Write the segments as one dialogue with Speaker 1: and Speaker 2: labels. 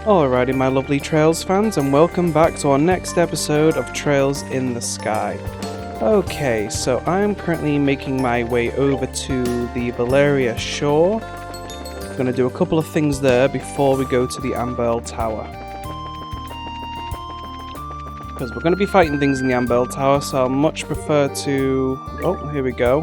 Speaker 1: Alrighty, my lovely Trails fans, and welcome back to our next episode of Trails in the Sky. Okay, so I'm currently making my way over to the Valeria shore. I'm going to do a couple of things there before we go to the Amberl Tower. Because we're going to be fighting things in the Amberl Tower, so I'll much prefer to... Oh, here we go.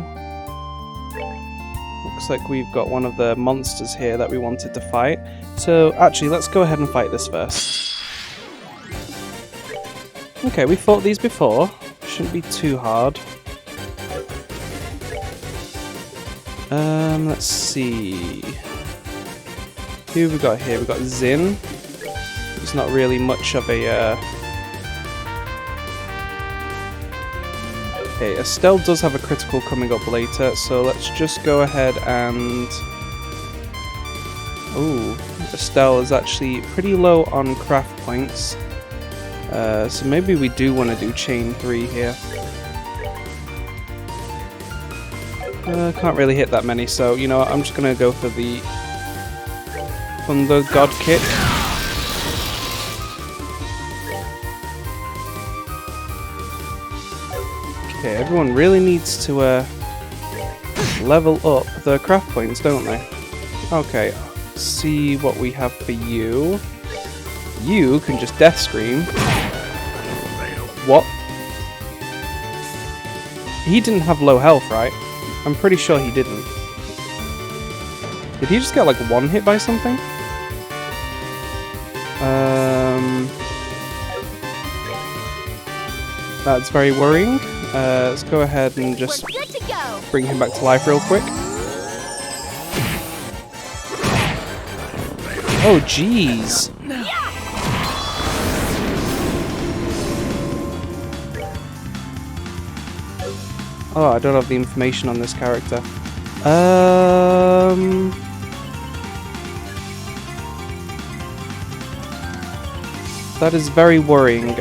Speaker 1: Looks like we've got one of the monsters here that we wanted to fight. So, actually, let's go ahead and fight this first. Okay, we fought these before. Shouldn't be too hard. Let's see. Who have we got here? We've got Zin. He's not really much of a... Okay, Estelle does have a critical coming up later, so let's just go ahead and... Ooh, Estelle is actually pretty low on craft points. So maybe we do want to do chain 3 here. Can't really hit that many, so you know what, I'm just going to go for the Thunder God Kick. Okay, everyone really needs to level up their craft points, don't they? Okay. See what we have for you. You can just death scream. What? He didn't have low health, right? I'm pretty sure he didn't. Did he just get like one hit by something? That's very worrying. Let's go ahead and just bring him back to life real quick. Oh, jeez. Oh, I don't have the information on this character. That is very worrying.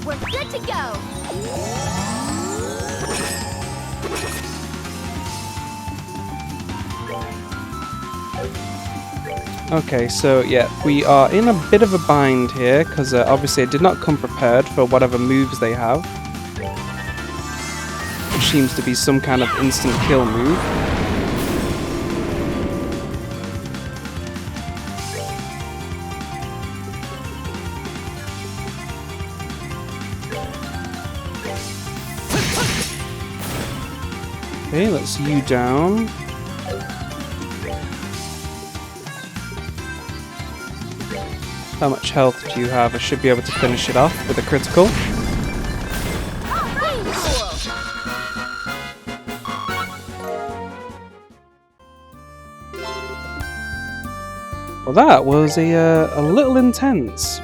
Speaker 2: We're good to go!
Speaker 1: Okay, so yeah, we are in a bit of a bind here, because obviously I did not come prepared for whatever moves they have. Which seems to be some kind of instant kill move. Okay, let's you down. How much health do you have? I should be able to finish it off with a critical. Well, that was a little intense.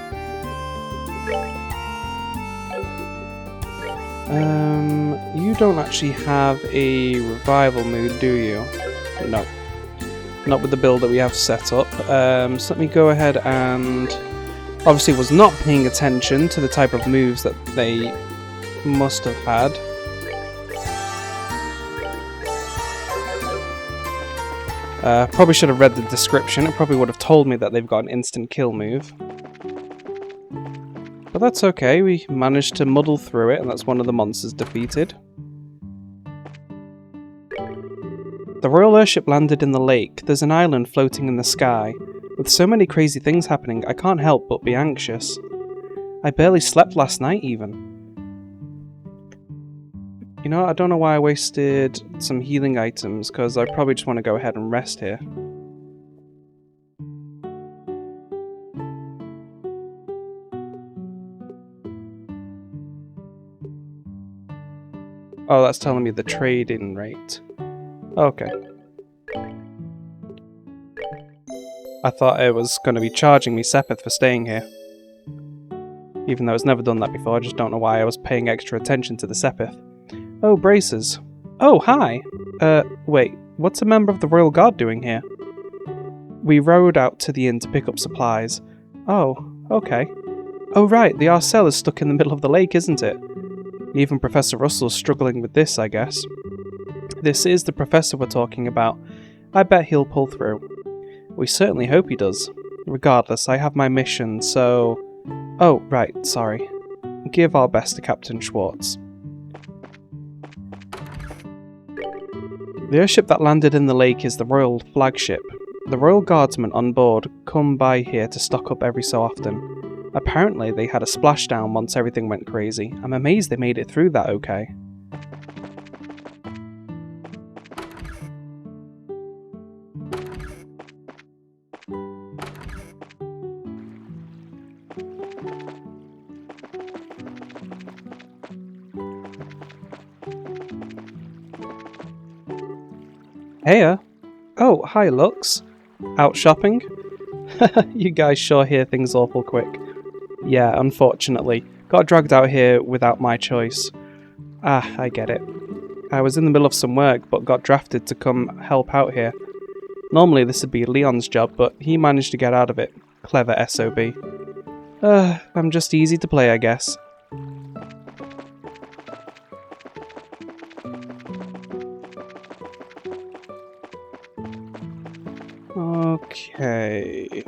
Speaker 1: You don't actually have a revival mood, do you? No. Not with the build that we have set up. So let me go ahead and... Obviously was not paying attention to the type of moves that they must have had. Probably should have read the description. It probably would have told me that they've got an instant kill move. But that's okay, we managed to muddle through it, and that's one of the monsters defeated. The Royal Airship landed in the lake. There's an island floating in the sky. With so many crazy things happening, I can't help but be anxious. I barely slept last night, even. You know, I don't know why I wasted some healing items, because I probably just want to go ahead and rest here. Oh, that's telling me the trade-in rate. Okay. I thought it was going to be charging me Sepith for staying here. Even though it's never done that before, I just don't know why I was paying extra attention to the Sepith. Oh, braces. Oh, hi! Wait, what's a member of the Royal Guard doing here? We rode out to the inn to pick up supplies. Oh, okay. Oh right, the Arcel is stuck in the middle of the lake, isn't it? Even Professor Russell's struggling with this, I guess. This is the professor we're talking about. I bet he'll pull through. We certainly hope he does. Regardless, I have my mission, so... Oh, right, sorry. Give our best to Captain Schwartz. The airship that landed in the lake is the Royal flagship. The Royal Guardsmen on board come by here to stock up every so often. Apparently they had a splashdown once everything went crazy. I'm amazed they made it through that okay. Heya! Oh, hi Lux. Out shopping? You guys sure hear things awful quick. Yeah, unfortunately. Got dragged out here without my choice. Ah, I get it. I was in the middle of some work, but got drafted to come help out here. Normally this would be Leon's job, but he managed to get out of it. Clever SOB. I'm just easy to play, I guess. Okay.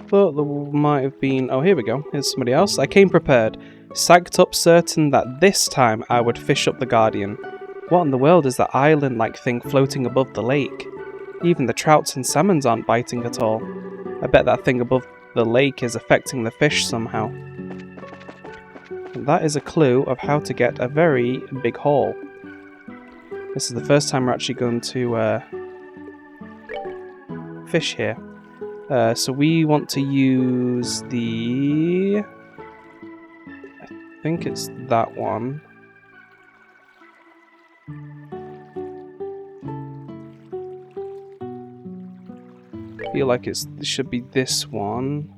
Speaker 1: Thought there might have been... Oh, here we go. Here's somebody else. I came prepared. Psyched up, certain that this time I would fish up the Guardian. What in the world is that island-like thing floating above the lake? Even the trouts and salmons aren't biting at all. I bet that thing above the lake is affecting the fish somehow. And that is a clue of how to get a very big haul. This is the first time we're actually going to fish here. So we want to use the... I think it's that one. I feel like it should be this one.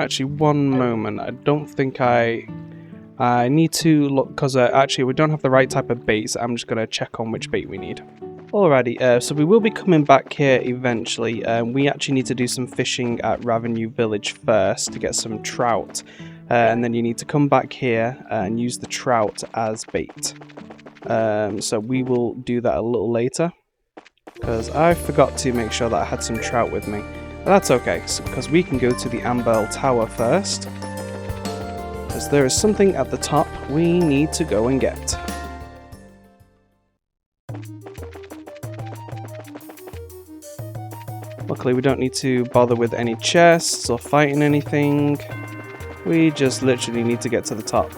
Speaker 1: Actually, one moment. I don't think I need to look, because actually we don't have the right type of bait, so I'm just going to check on which bait we need. Alrighty, so we will be coming back here eventually. We actually need to do some fishing at Ravenue Village first to get some trout. And then you need to come back here and use the trout as bait. So we will do that a little later, because I forgot to make sure that I had some trout with me. That's okay, because we can go to the Amberl Tower first, as there is something at the top we need to go and get. Luckily we don't need to bother with any chests or fighting anything, we just literally need to get to the top.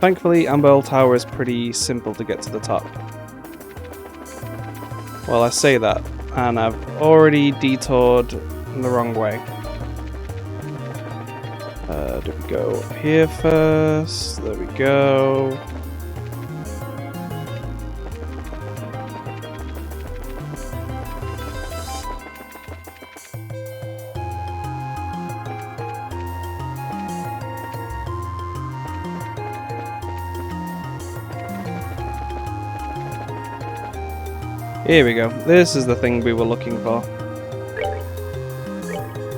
Speaker 1: Thankfully, Amberl Tower is pretty simple to get to the top. Well, I say that, and I've already detoured the wrong way. Do we go here first? There we go. Here we go. This is the thing we were looking for.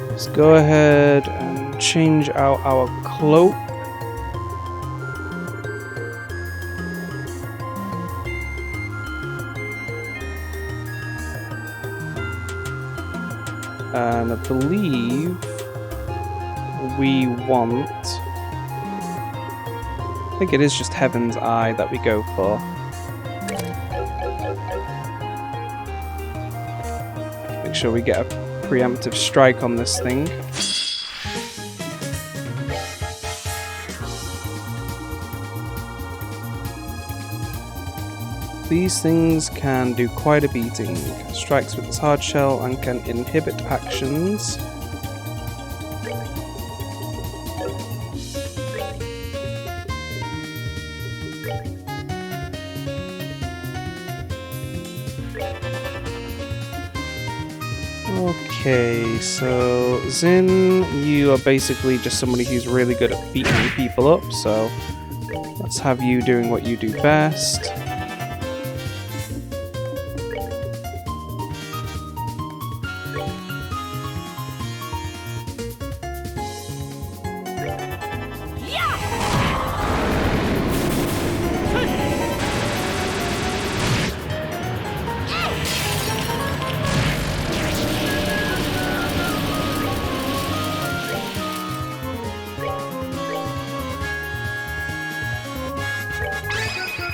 Speaker 1: Let's go ahead and change out our cloak. And I believe we want... I think it is just Heaven's Eye that we go for. Make sure we get a preemptive strike on this thing. These things can do quite a beating. Strikes with its hard shell and can inhibit actions. Okay, so Zin, you are basically just somebody who's really good at beating people up, so let's have you doing what you do best.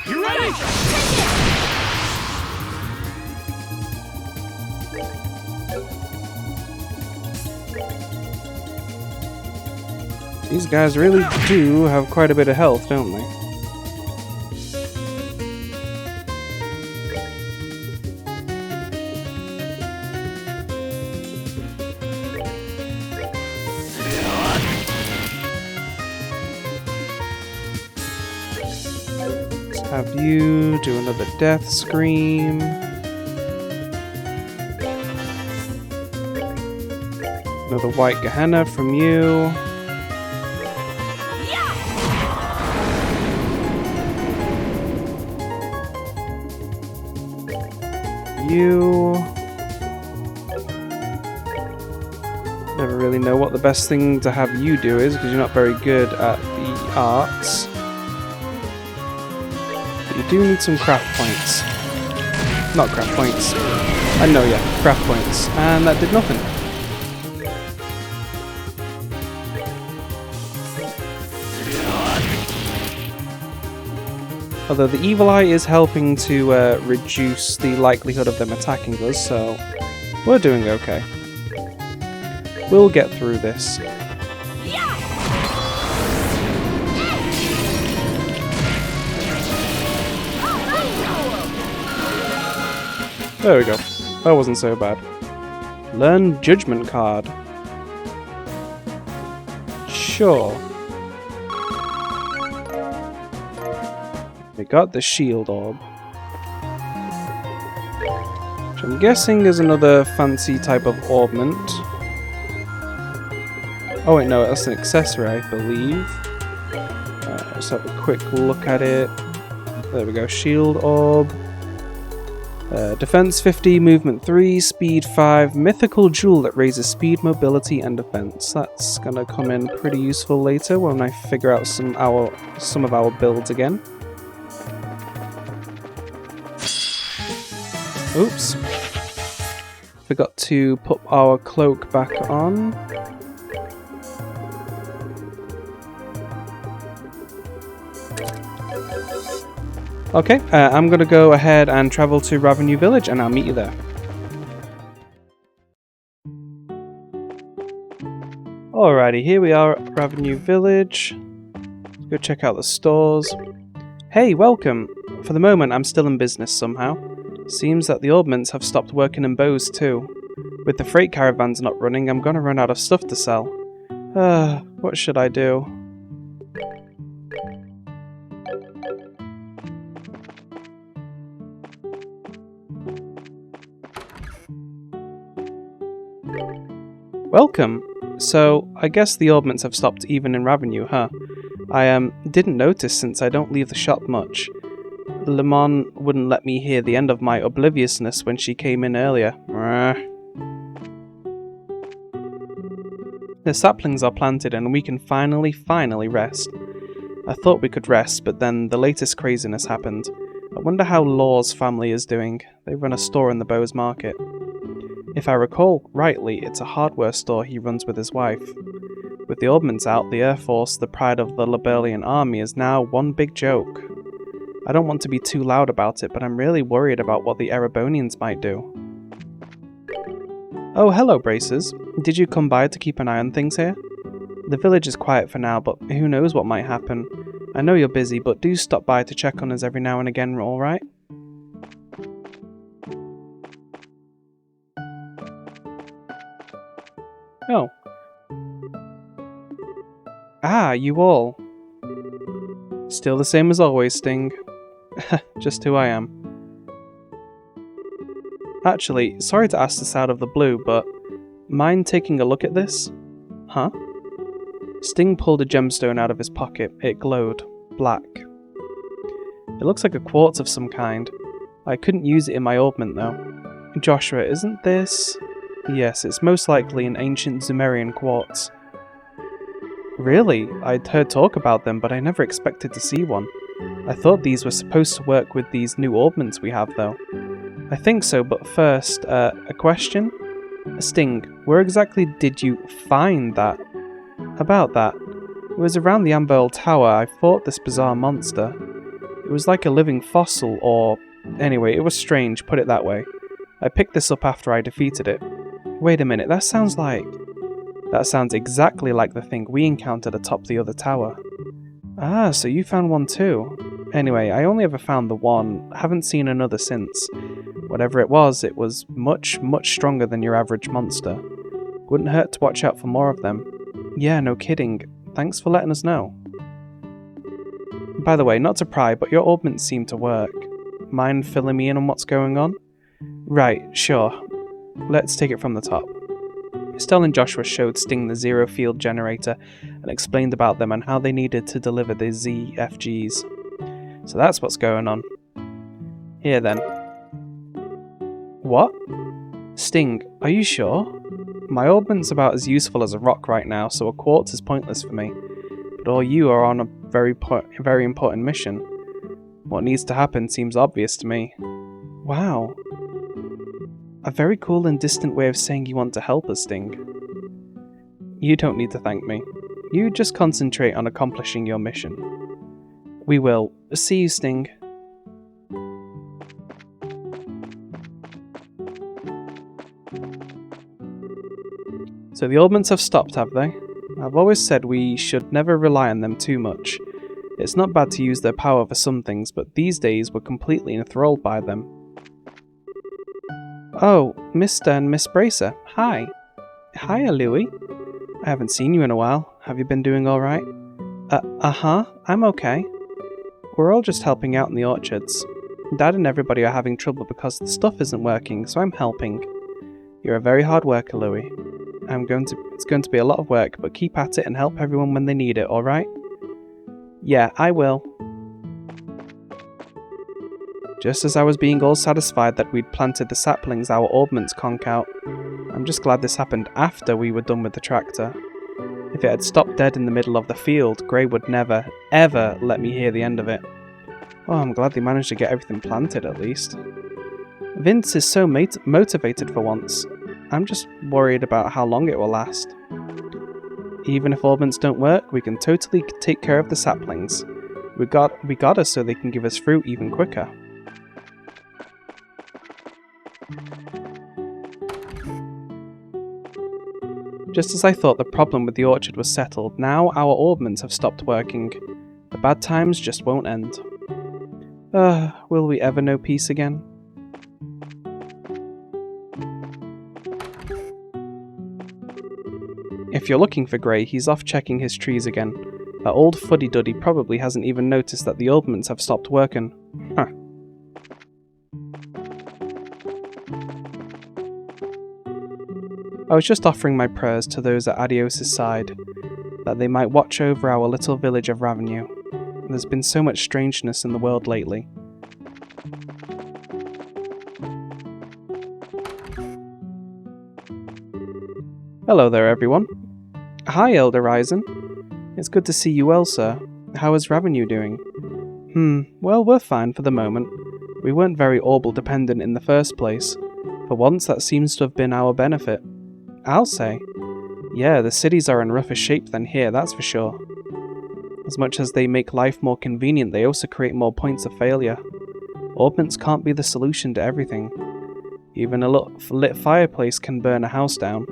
Speaker 2: You ready?
Speaker 1: These guys really do have quite a bit of health, don't they? Let's have you do another death scream. Another white Gehenna from you. You never really know what the best thing to have you do is because you're not very good at the arts. But you do need some craft points. Not craft points. I know, yeah, craft points. And that did nothing. Although the Evil Eye is helping to reduce the likelihood of them attacking us, so we're doing okay. We'll get through this. There we go. That wasn't so bad. Learn Judgment card. Sure. We got the shield orb. Which I'm guessing is another fancy type of ornament. Oh wait, no, that's an accessory, I believe. Let's have a quick look at it. There we go, shield orb. Defense 50, movement 3, speed 5, mythical jewel that raises speed, mobility, and defense. That's gonna come in pretty useful later when I figure out some of our builds again. Oops. Forgot to put our cloak back on. Okay, I'm gonna go ahead and travel to Ravenue Village and I'll meet you there. Alrighty, here we are at Ravenue Village. Let's go check out the stores. Hey, welcome! For the moment, I'm still in business somehow. Seems that the orbments have stopped working in Bose too. With the freight caravans not running, I'm gonna run out of stuff to sell. What should I do? Welcome! So, I guess the orbments have stopped even in Ravenue, huh? I didn't notice since I don't leave the shop much. Lemon wouldn't let me hear the end of my obliviousness when she came in earlier. The saplings are planted and we can finally rest. I thought we could rest, but then the latest craziness happened. I wonder how Law's family is doing. They run a store in the Bose Market. If I recall rightly, it's a hardware store he runs with his wife. With the orbments out, the Air Force, the pride of the Liberalian army, is now one big joke. I don't want to be too loud about it, but I'm really worried about what the Erebonians might do. Oh, hello, Braces. Did you come by to keep an eye on things here? The village is quiet for now, but who knows what might happen. I know you're busy, but do stop by to check on us every now and again, alright? Oh. Ah, you all. Still the same as always, Sting. Just who I am. Actually, sorry to ask this out of the blue, but mind taking a look at this? Huh? Sting pulled a gemstone out of his pocket. It glowed. Black. It looks like a quartz of some kind. I couldn't use it in my augment though. Joshua, isn't this... Yes, it's most likely an ancient Sumerian quartz. Really? I'd heard talk about them, but I never expected to see one. I thought these were supposed to work with these new augments we have though. I think so, but first, a question? Sting, where exactly did you find that? About that. It was around the Amberl Tower. I fought this bizarre monster. It was like a living fossil, or... Anyway, it was strange, put it that way. I picked this up after I defeated it. Wait a minute, that sounds exactly like the thing we encountered atop the other tower. Ah, so you found one too. Anyway, I only ever found the one, haven't seen another since. Whatever it was much, much stronger than your average monster. Wouldn't hurt to watch out for more of them. Yeah, no kidding. Thanks for letting us know. By the way, not to pry, but your augments seem to work. Mind filling me in on what's going on? Right, sure. Let's take it from the top. Estelle and Joshua showed Sting the zero field generator and explained about them and how they needed to deliver the ZFGs. So that's what's going on. Here then. What? Sting, are you sure? My augment's about as useful as a rock right now, so a quartz is pointless for me. But all you are on a very important mission. What needs to happen seems obvious to me. Wow. A very cool and distant way of saying you want to help us, Sting. You don't need to thank me. You just concentrate on accomplishing your mission. We will. See you, Sting. So the augments have stopped, have they? I've always said we should never rely on them too much. It's not bad to use their power for some things, but these days we're completely enthralled by them. Oh, Mr. and Miss Bracer, hi. Hiya, Louie. I haven't seen you in a while. Have you been doing alright? Uh-huh, I'm okay. We're all just helping out in the orchards. Dad and everybody are having trouble because the stuff isn't working, so I'm helping. You're a very hard worker, Louie. It's going to be a lot of work, but keep at it and help everyone when they need it, alright? Yeah, I will. Just as I was being all satisfied that we'd planted the saplings our augments conk out, I'm just glad this happened after we were done with the tractor. If it had stopped dead in the middle of the field, Gray would never, ever let me hear the end of it. Oh, I'm glad they managed to get everything planted at least. Vince is so motivated for once. I'm just worried about how long it will last. Even if augments don't work, we can totally take care of the saplings. We got us so they can give us fruit even quicker. Just as I thought the problem with the orchard was settled, now our augments have stopped working. The bad times just won't end. Will we ever know peace again? If you're looking for Gray, he's off checking his trees again. That old fuddy-duddy probably hasn't even noticed that the augments have stopped working. Huh. I was just offering my prayers to those at Adios' side, that they might watch over our little village of Ravenue. There's been so much strangeness in the world lately. Hello there, everyone. Hi, Elder Ryzen. It's good to see you well, sir. How is Ravenue doing? Well, we're fine for the moment. We weren't very Orbital dependent in the first place. For once, that seems to have been our benefit. I'll say. Yeah, the cities are in rougher shape than here, that's for sure. As much as they make life more convenient, they also create more points of failure. Augments can't be the solution to everything. Even a lit fireplace can burn a house down.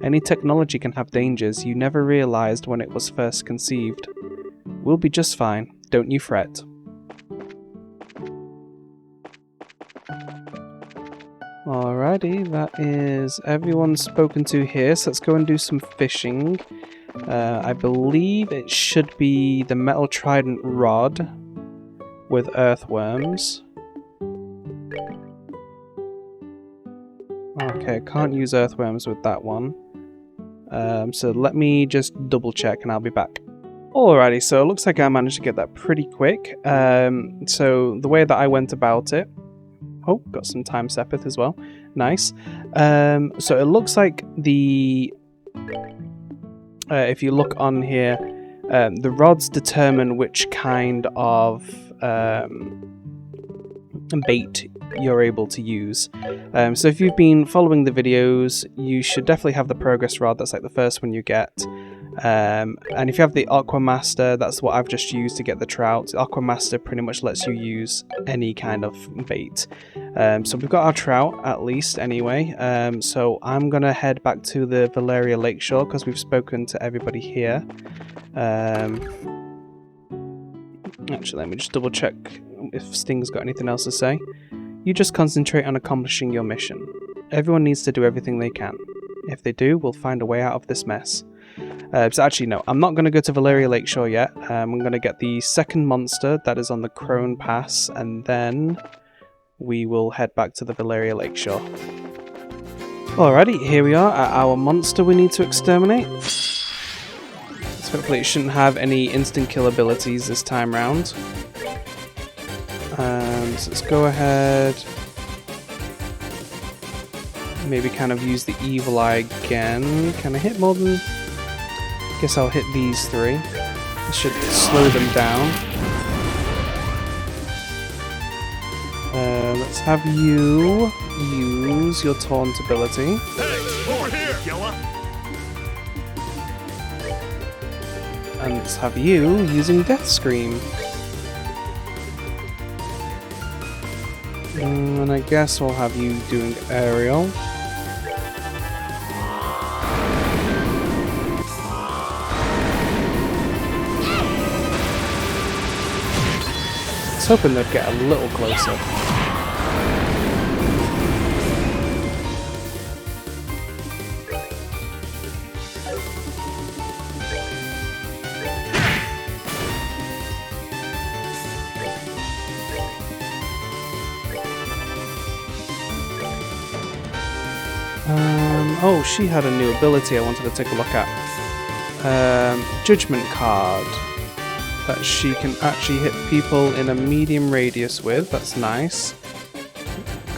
Speaker 1: Any technology can have dangers you never realized when it was first conceived. We'll be just fine, don't you fret. Alrighty, that is everyone spoken to here, so let's go and do some fishing. I believe it should be the metal trident rod with earthworms. Okay, I can't use earthworms with that one. So let me just double check and I'll be back. Alrighty, so it looks like I managed to get that pretty quick. So the way that I went about it... Oh, got some time sepith as well. Nice. So it looks like the... if you look on here, the rods determine which kind of bait you're able to use. So if you've been following the videos, you should definitely have the progress rod. That's like the first one you get. And if you have the Aqua Master, that's what I've just used to get the trout. The Aqua Master pretty much lets you use any kind of bait. So we've got our trout at least anyway. So I'm gonna head back to the Valeria Lakeshore because we've spoken to everybody here. Actually, let me just double check if Sting's got anything else to say. You just concentrate on accomplishing your mission. Everyone needs to do everything they can. If they do, we'll find a way out of this mess. So actually, no, I'm not going to go to Valeria Lakeshore yet. I'm going to get the second monster that is on the Crone Pass, and then we will head back to the Valeria Lakeshore. Alrighty, here we are at our monster we need to exterminate. So hopefully it shouldn't have any instant kill abilities this time round. So let's go ahead. Maybe kind of use the evil eye again. Can I hit more than... Guess I'll hit these three. This should slow them down. Let's have you use your taunt ability.
Speaker 2: Hey, over here, Gilla.
Speaker 1: And let's have you using Death Scream. And I guess we'll have you doing Aerial. I was hoping they'd get a little closer. Oh, she had a new ability I wanted to take a look at. Judgment card. That she can actually hit people in a medium radius with. That's nice.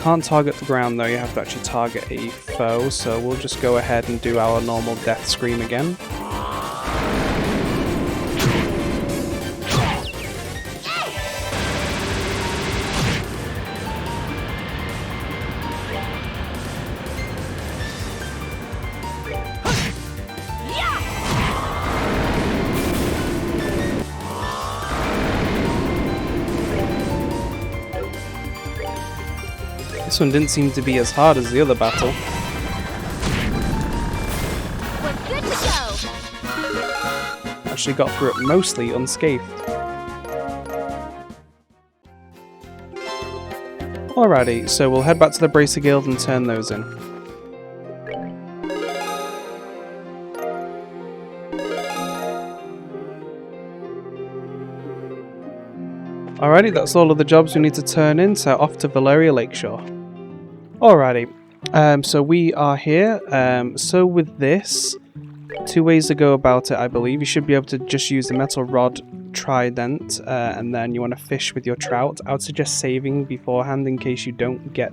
Speaker 1: Can't target the ground though, you have to actually target a foe, so we'll just go ahead and do our normal Death Scream again. This one didn't seem to be as hard as the other battle.
Speaker 3: We're good to go.
Speaker 1: Actually got through it mostly unscathed. Alrighty, so we'll head back to the Bracer Guild and turn those in. Alrighty, that's all of the jobs we need to turn in, so off to Valeria Lakeshore. Alrighty, so we are here. So with this, two ways to go about it, I believe. You should be able to just use the metal rod trident, and then you want to fish with your trout. I would suggest saving beforehand in case you don't get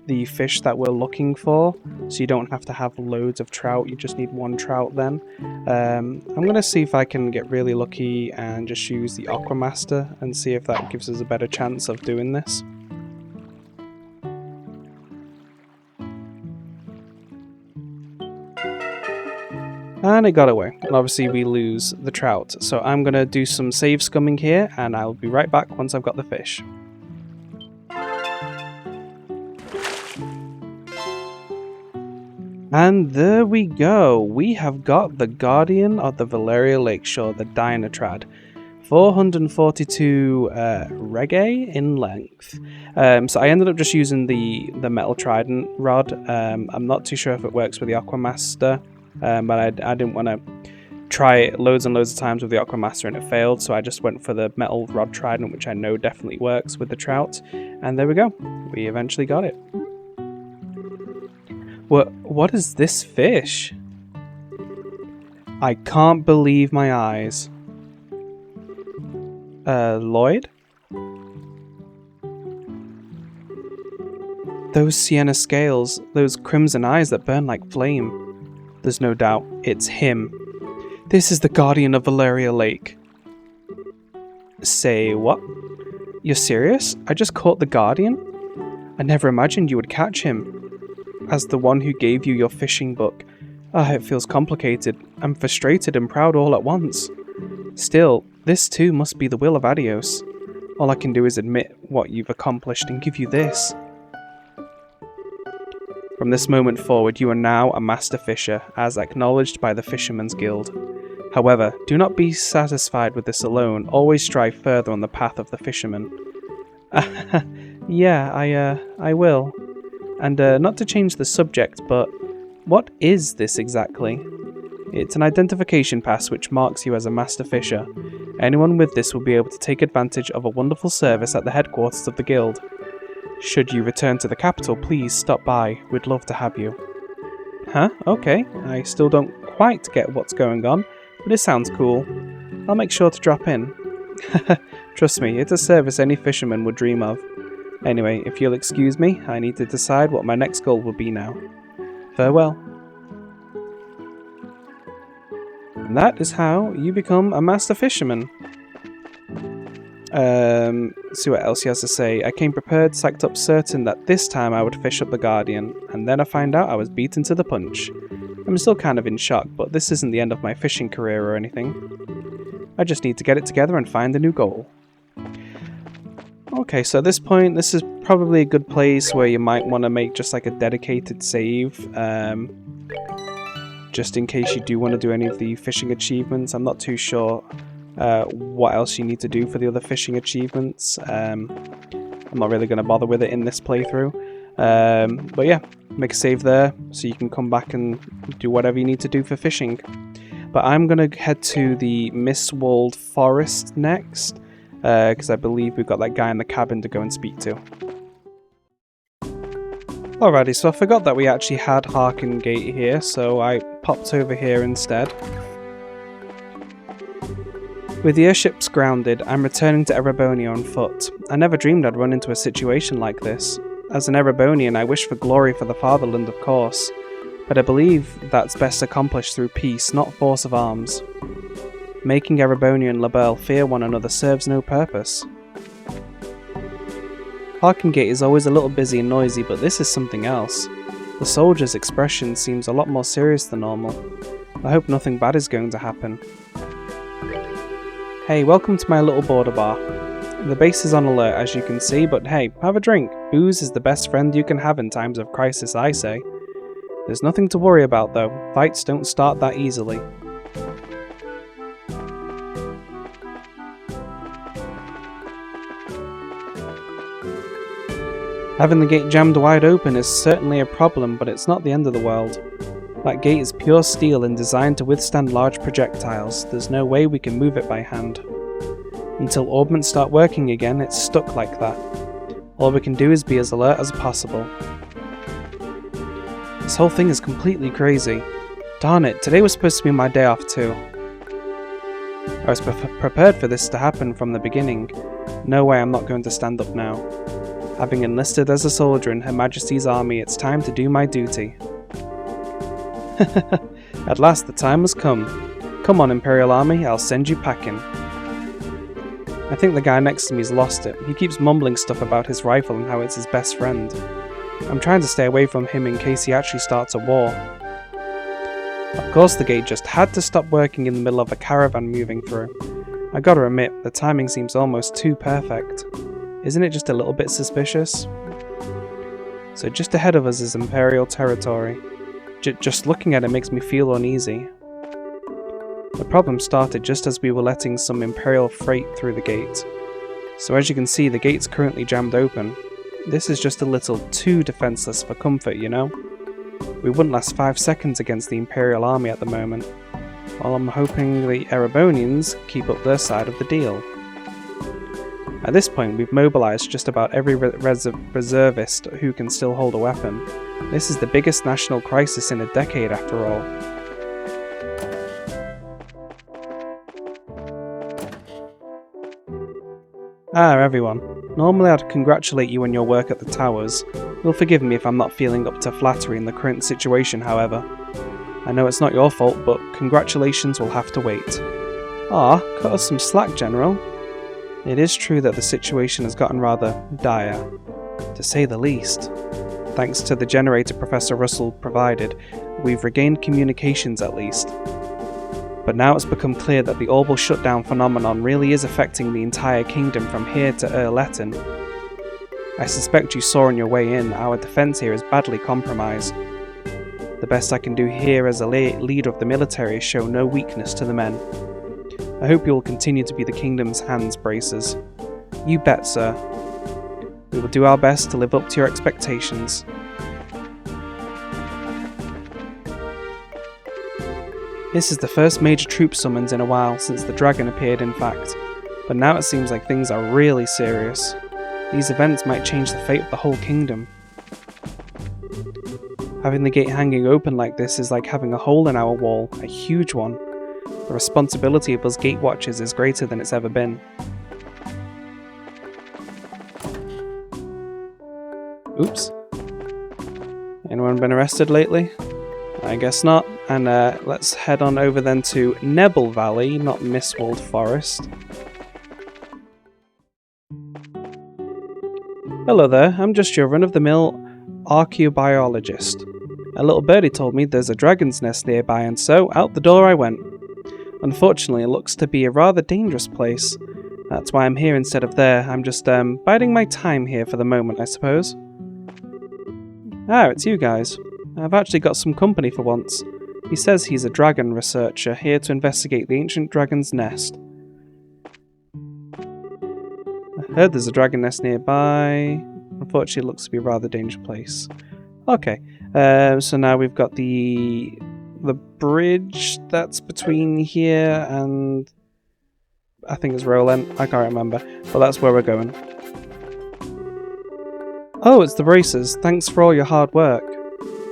Speaker 1: the fish that we're looking for, so you don't have to have loads of trout, you just need one trout then. I'm going to see if I can get really lucky and just use the Aqua Master and see if that gives us a better chance of doing this. And it got away, and obviously we lose the trout, so I'm going to do some save scumming here and I'll be right back once I've got the fish. And there we go, we have got the Guardian of the Valeria Lakeshore, the Dynatrad. 442 reggae in length. So I ended up just using the metal trident rod. I'm not too sure if it works with the Aqua Master, but I didn't want to try it loads and loads of times with the Aqua Master and it failed, so I just went for the metal rod trident, which I know definitely works with the trout. And there we go, we eventually got it. What is this fish? I can't believe my eyes. Lloyd? Those sienna scales, those crimson eyes that burn like flame. There's no doubt, it's him. This is the guardian of Valeria Lake. Say what? You're serious? I just caught the guardian? I never imagined you would catch him. As the one who gave you your fishing book. It feels complicated. I'm frustrated and proud all at once. Still, this too must be the will of Adios. All I can do is admit what you've accomplished and give you this. From this moment forward, you are now a master fisher, as acknowledged by the Fishermen's Guild. However, do not be satisfied with this alone. Always strive further on the path of the fisherman. Yeah, I will. And not to change the subject, but what is this exactly? It's an identification pass which marks you as a master fisher. Anyone with this will be able to take advantage of a wonderful service at the headquarters of the guild. Should you return to the capital, please stop by. We'd love to have you. Huh? Okay. I still don't quite get what's going on, but it sounds cool. I'll make sure to drop in. Trust me, it's a service any fisherman would dream of. Anyway, if you'll excuse me, I need to decide what my next goal will be now. Farewell. And that is how you become a master fisherman. See what else he has to say. I came prepared, psyched up, certain that this time I would fish up the Guardian, and then I find out I was beaten to the punch. I'm still kind of in shock, but this isn't the end of my fishing career or anything. I just need to get it together and find a new goal. Okay, so at this point, this is probably a good place where you might want to make just like a dedicated save. Just in case you do want to do any of the fishing achievements. I'm not too sure what else you need to do for the other fishing achievements. I'm not really going to bother with it in this playthrough. But yeah, make a save there so you can come back and do whatever you need to do for fishing. But I'm going to head to the Mistwalled Forest next, because I believe we've got that guy in the cabin to go and speak to. Alrighty, so I forgot that we actually had Harken Gate here, so I popped over here instead. With the airships grounded, I'm returning to Erebonia on foot. I never dreamed I'd run into a situation like this. As an Erebonian, I wish for glory for the fatherland, of course, but I believe that's best accomplished through peace, not force of arms. Making Erebonia and Labelle fear one another serves no purpose. Harkengate is always a little busy and noisy, but this is something else. The soldier's expression seems a lot more serious than normal. I hope nothing bad is going to happen. Hey, welcome to my little border bar. The base is on alert, as you can see, but hey, have a drink. Booze is the best friend you can have in times of crisis, I say. There's nothing to worry about though. Fights don't start that easily. Having the gate jammed wide open is certainly a problem, but it's not the end of the world. That gate is pure steel and designed to withstand large projectiles. There's no way we can move it by hand. Until orbments start working again, it's stuck like that. All we can do is be as alert as possible. This whole thing is completely crazy. Darn it, today was supposed to be my day off too. I was prepared for this to happen from the beginning. No way I'm not going to stand up now. Having enlisted as a soldier in Her Majesty's army, it's time to do my duty. At last the time has come. Come on, Imperial Army, I'll send you packing. I think the guy next to me's lost it. He keeps mumbling stuff about his rifle and how it's his best friend. I'm trying to stay away from him in case he actually starts a war. Of course the gate just had to stop working in the middle of a caravan moving through. I gotta admit, the timing seems almost too perfect. Isn't it just a little bit suspicious? So just ahead of us is Imperial territory. Just looking at it makes me feel uneasy. The problem started just as we were letting some Imperial freight through the gate. So as you can see, the gate's currently jammed open. This is just a little too defenseless for comfort, you know? We wouldn't last 5 seconds against the Imperial army at the moment. While I'm hoping the Erebonians keep up their side of the deal. At this point, we've mobilized just about every reservist who can still hold a weapon. This is the biggest national crisis in a decade, after all. Ah, everyone. Normally I'd congratulate you on your work at the towers. You'll forgive me if I'm not feeling up to flattery in the current situation, however. I know it's not your fault, but congratulations will have to wait. Ah, cut us some slack, General. It is true that the situation has gotten rather dire, to say the least. Thanks to the generator Professor Russell provided, we've regained communications at least. But now it's become clear that the orbital shutdown phenomenon really is affecting the entire kingdom from here to Erletten. I suspect you saw on your way in, our defense here is badly compromised. The best I can do here as a leader of the military is show no weakness to the men. I hope you will continue to be the kingdom's hands bracers. You bet, sir. We will do our best to live up to your expectations. This is the first major troop summons in a while since the dragon appeared, in fact, but now it seems like things are really serious. These events might change the fate of the whole kingdom. Having the gate hanging open like this is like having a hole in our wall, a huge one. The responsibility of us gate watchers is greater than it's ever been. Oops. Anyone been arrested lately? I guess not. And let's head on over then to Nebel Valley, not Mistwald Forest. Hello there, I'm just your run-of-the-mill archaeobiologist. A little birdie told me there's a dragon's nest nearby, and so out the door I went. Unfortunately, it looks to be a rather dangerous place. That's why I'm here instead of there. I'm just biding my time here for the moment, I suppose. Ah, it's you guys. I've actually got some company for once. He says he's a dragon researcher here to investigate the ancient dragon's nest. I heard there's a dragon nest nearby. Unfortunately, it looks to be a rather dangerous place. Okay, so now we've got the bridge that's between here and I think it's Roland. I can't remember, but that's where we're going. Oh, it's the racers. Thanks for all your hard work.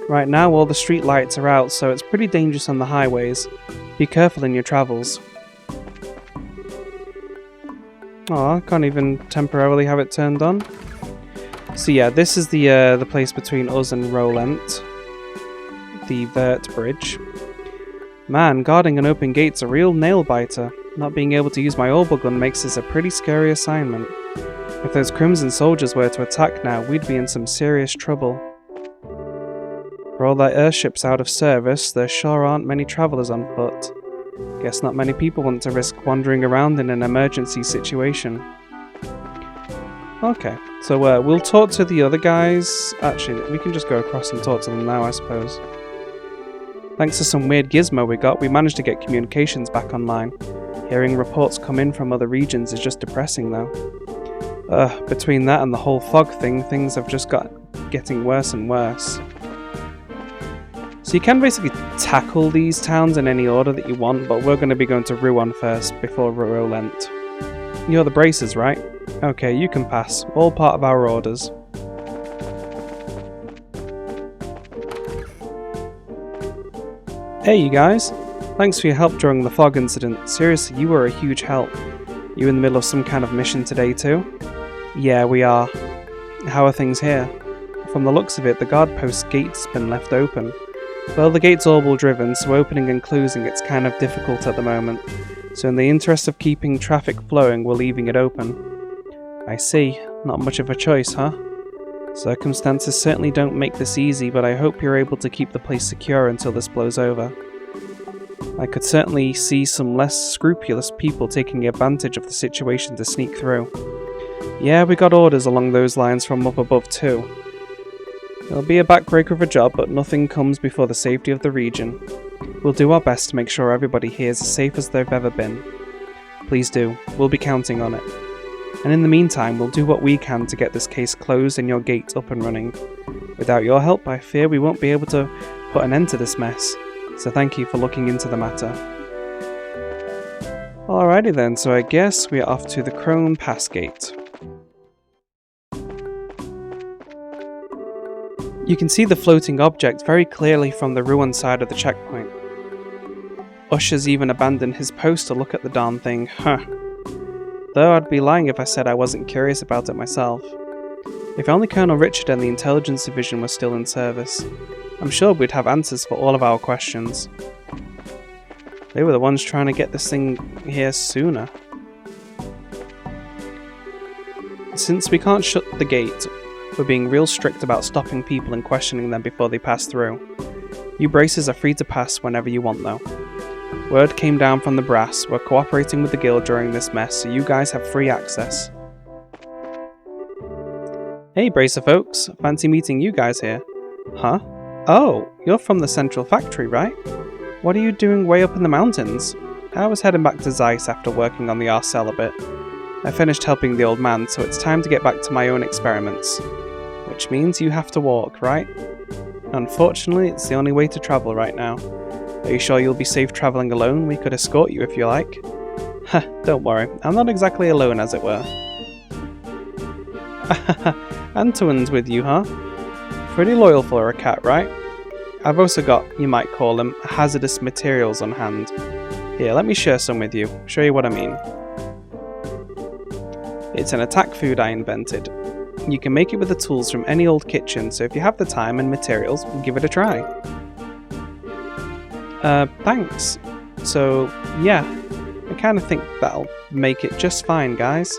Speaker 1: Right now, all the street lights are out, so it's pretty dangerous on the highways. Be careful in your travels. Oh, I can't even temporarily have it turned on. So yeah, this is the place between us and Roland. The Vert Bridge. Man, guarding an open gate's a real nail-biter. Not being able to use my orbital gun makes this a pretty scary assignment. If those Crimson soldiers were to attack now, we'd be in some serious trouble. For all that airship's out of service, there sure aren't many travellers on foot. Guess not many people want to risk wandering around in an emergency situation. Okay, so we'll talk to the other guys. Actually, we can just go across and talk to them now, I suppose. Thanks to some weird gizmo we got, we managed to get communications back online. Hearing reports come in from other regions is just depressing, though. Between that and the whole fog thing, things have just got getting worse and worse. So you can basically tackle these towns in any order that you want, but we're going to be going to Ruan first before Rolent. You're the bracers, right? Okay, you can pass. All part of our orders. Hey you guys! Thanks for your help during the fog incident. Seriously, you were a huge help. You in the middle of some kind of mission today too? Yeah, we are. How are things here? From the looks of it, the guard post's gate's been left open. Well, the gate's orbital driven, so opening and closing it's kind of difficult at the moment. So in the interest of keeping traffic flowing, we're leaving it open. I see. Not much of a choice, huh? Circumstances certainly don't make this easy, but I hope you're able to keep the place secure until this blows over. I could certainly see some less scrupulous people taking advantage of the situation to sneak through. Yeah, we got orders along those lines from up above too. It'll be a backbreaker of a job, but nothing comes before the safety of the region. We'll do our best to make sure everybody here is as safe as they've ever been. Please do. We'll be counting on it. And in the meantime, we'll do what we can to get this case closed and your gate up and running. Without your help, I fear we won't be able to put an end to this mess. So thank you for looking into the matter. Alrighty then, so I guess we're off to the Crone Pass Gate. You can see the floating object very clearly from the ruined side of the checkpoint. Usher's even abandoned his post to look at the darn thing, huh. Though I'd be lying if I said I wasn't curious about it myself. If only Colonel Richard and the Intelligence Division were still in service, I'm sure we'd have answers for all of our questions. They were the ones trying to get this thing here sooner. Since we can't shut the gate, we're being real strict about stopping people and questioning them before they pass through. You braces are free to pass whenever you want though. Word came down from the brass, we're cooperating with the guild during this mess, so you guys have free access. Hey Bracer folks, fancy meeting you guys here. Huh? Oh, you're from the central factory, right? What are you doing way up in the mountains? I was heading back to Zeiss after working on the Arcel a bit. I finished helping the old man, so it's time to get back to my own experiments. Which means you have to walk, right? Unfortunately, it's the only way to travel right now. Are you sure you'll be safe travelling alone? We could escort you if you like. Heh, don't worry, I'm not exactly alone as it were. Antoine's with you, huh? Pretty loyal for a cat, right? I've also got, you might call them, hazardous materials on hand. Here, let me share some with you, show you what I mean. It's an attack food I invented. You can make it with the tools from any old kitchen, so if you have the time and materials, give it a try. Thanks. So, yeah, I kinda think that'll make it just fine, guys.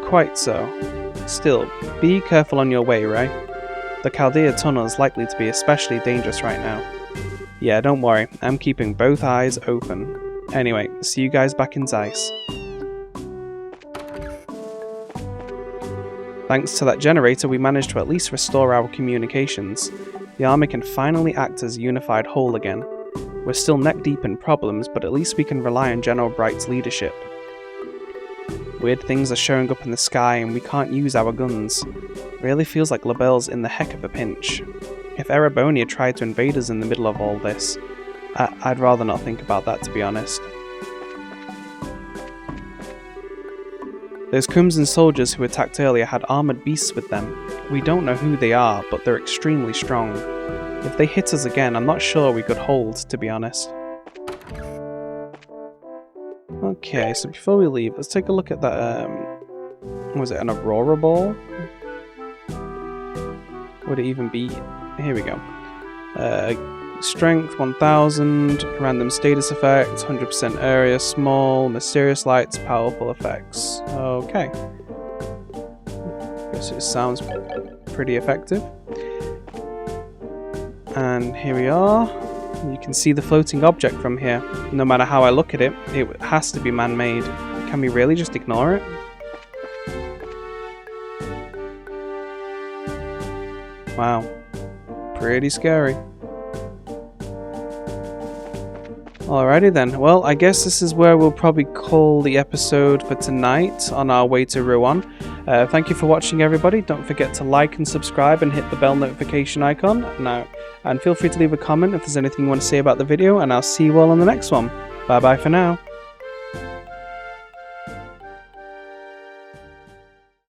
Speaker 1: Quite so. Still, be careful on your way, right? The Chaldea tunnel is likely to be especially dangerous right now. Yeah, don't worry, I'm keeping both eyes open. Anyway, see you guys back in Zeiss. Thanks to that generator, we managed to at least restore our communications. The army can finally act as a unified whole again. We're still neck deep in problems, but at least we can rely on General Bright's leadership. Weird things are showing up in the sky and we can't use our guns. Really feels like LaBelle's in the heck of a pinch. If Erebonia tried to invade us in the middle of all this, I'd rather not think about that, to be honest. Those Crimson soldiers who attacked earlier had armoured beasts with them. We don't know who they are, but they're extremely strong. If they hit us again, I'm not sure we could hold, to be honest. Okay, so before we leave, let's take a look at that, was it an Aurora Ball? Would it even be? Here we go. Strength 1000, random status effects, 100% area, small, mysterious lights, powerful effects. Okay. Guess it sounds pretty effective. And here we are. You can see the floating object from here. No matter how I look at it, it has to be man-made. Can we really just ignore it? Wow. Pretty scary. Alrighty then, well I guess this is where we'll probably call the episode for tonight on our way to Rouen. Thank you for watching everybody, don't forget to like and subscribe and hit the bell notification icon now, and feel free to leave a comment if there's anything you want to say about the video, and I'll see you all on the next one. Bye bye for now.